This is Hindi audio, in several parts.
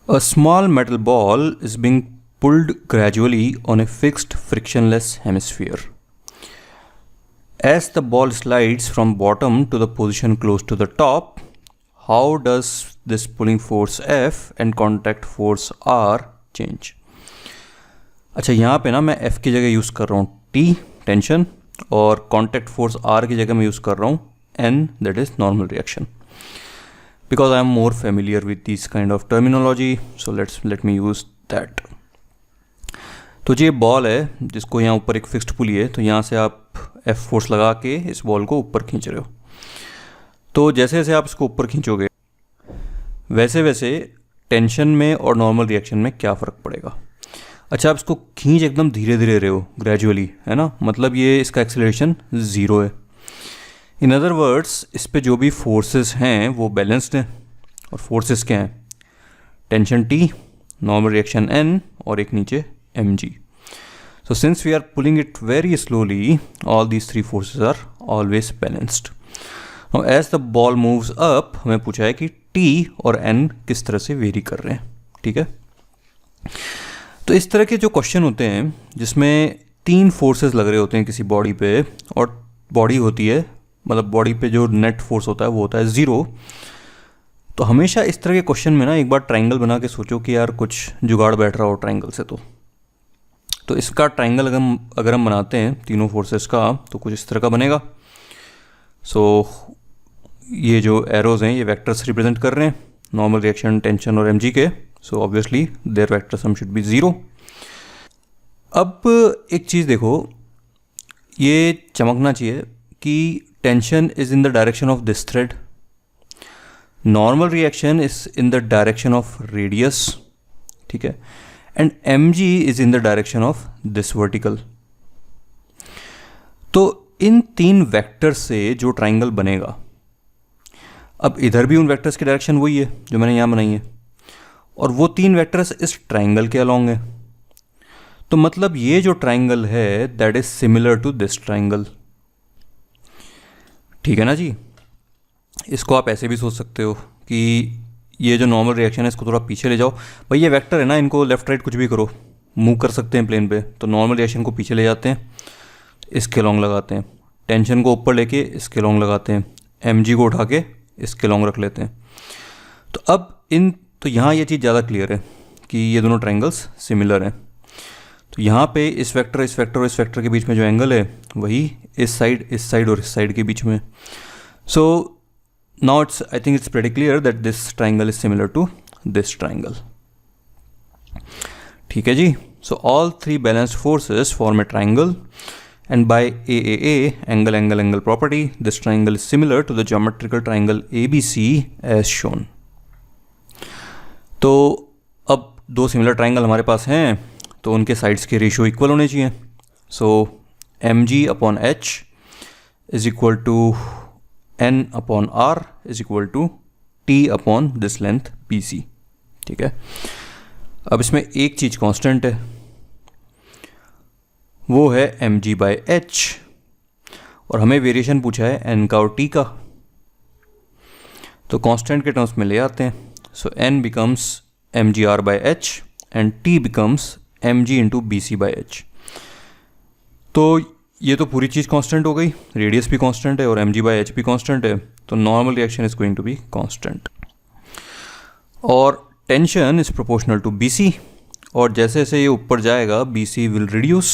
A small metal ball is being pulled gradually on a fixed frictionless hemisphere. As the ball slides from bottom to the position close to the top, how does this pulling force F and contact force R change? अच्छा, यहाँ पे ना मैं F की जगह यूज़ कर रहा हूँ T टेंशन और कॉन्टैक्ट फोर्स R की जगह मैं यूज़ कर रहा हूँ N, that is normal reaction. Because I am more familiar with this kind of terminology, so let me use that. तो ये बॉल है जिसको यहाँ ऊपर एक फिक्स्ड पुली है, तो यहाँ से आप F फोर्स लगा के इस बॉल को ऊपर खींच रहे हो. तो जैसे जैसे आप इसको ऊपर खींचोगे वैसे वैसे टेंशन में और नॉर्मल रिएक्शन में क्या फ़र्क पड़ेगा. अच्छा, आप इसको खींच एकदम धीरे धीरे रहे हो, ग्रेजुअली, है ना, मतलब ये इसका एक्सेलरेशन 0 है. इन अदर वर्ड्स, इस पे जो भी फोर्सेस हैं वो बैलेंस्ड हैं. और फोर्सेस क्या हैं? Tension T, normal reaction N और एक नीचे mg. So since we are pulling it very slowly, all these three forces are always balanced. Now as the ball moves up, हमें पूछा है कि T और N किस तरह से वेरी कर रहे हैं. ठीक है, तो इस तरह के जो क्वेश्चन होते हैं जिसमें 3 फोर्सेस लग रहे होते हैं किसी बॉडी पे और बॉडी होती है, मतलब बॉडी पे जो नेट फोर्स होता है वो होता है 0, तो हमेशा इस तरह के क्वेश्चन में ना एक बार ट्रायंगल बना के सोचो कि यार कुछ जुगाड़ बैठ रहा हो ट्रायंगल से. तो इसका ट्रायंगल अगर हम बनाते हैं तीनों फोर्सेस का तो कुछ इस तरह का बनेगा. सो ये जो एरोज हैं ये वेक्टर्स रिप्रेजेंट कर रहे हैं नॉर्मल रिएक्शन, टेंशन और mg के. So obviously their vector sum should be 0. अब एक चीज़ देखो, ये चमकना चाहिए कि tension is in the direction of this thread, normal reaction is in the direction of radius, ठीक है, and mg is in the direction of this vertical. तो इन 3 वेक्टर्स से जो ट्राइंगल बनेगा, अब इधर भी उन वेक्टर्स की डायरेक्शन वही है जो मैंने यहाँ बनाई है और वो 3 वेक्टर्स इस ट्राइंगल के अलॉन्ग है. तो मतलब ये जो ट्राइंगल है that is similar to this triangle. ठीक है ना जी. इसको आप ऐसे भी सोच सकते हो कि ये जो नॉर्मल रिएक्शन है इसको थोड़ा पीछे ले जाओ. भाई ये वेक्टर है ना, इनको लेफ्ट राइट कुछ भी करो, मूव कर सकते हैं प्लेन पे. तो नॉर्मल रिएक्शन को पीछे ले जाते हैं, इसके लॉन्ग लगाते हैं, टेंशन को ऊपर लेके इसके लॉन्ग लगाते हैं, mg को उठा के इसके लॉन्ग रख लेते हैं. तो अब तो यहाँ ये चीज़ ज़्यादा क्लियर है कि ये दोनों ट्राइंगल्स सिमिलर हैं. तो यहाँ पे इस वेक्टर और इस वेक्टर के बीच में जो एंगल है वही इस साइड और इस साइड के बीच में. सो now I think it's pretty clear that this triangle is similar to this triangle. ठीक है जी. So all 3 balanced forces form a triangle and by AAA, angle property, this triangle is similar to the geometrical triangle ABC as shown. तो अब 2 सिमिलर ट्राइंगल हमारे पास हैं तो उनके साइड्स के रेशियो इक्वल होने चाहिए. So mg upon h is equal to n upon r is equal to t upon this length bc. ठीक है, अब इसमें एक चीज़ कांस्टेंट है, वो है mg बाई h और हमें वेरिएशन पूछा है n का और t का. तो कांस्टेंट के टर्म्स में ले आते हैं. सो n becomes mgr by h and t becomes mg into bc by h. तो ये तो पूरी चीज़ कांस्टेंट हो गई, रेडियस भी कांस्टेंट है और mg बाई h भी कांस्टेंट है, तो normal reaction is going to be constant. और tension is proportional to bc और जैसे जैसे ये ऊपर जाएगा bc will reduce,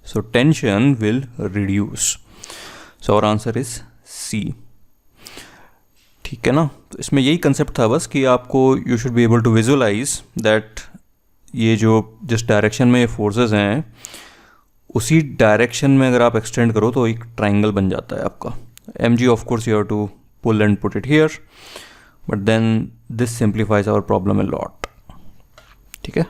so tension will reduce. So our answer is C. ठीक है ना. तो इसमें यही कंसेप्ट था बस कि आपको you should be able to visualise that ये जो जिस डायरेक्शन में ये फोर्सेस हैं उसी डायरेक्शन में अगर आप एक्सटेंड करो तो एक ट्राइंगल बन जाता है आपका. mg of course you have to pull and put it here, but then this simplifies our problem a lot. ठीक है.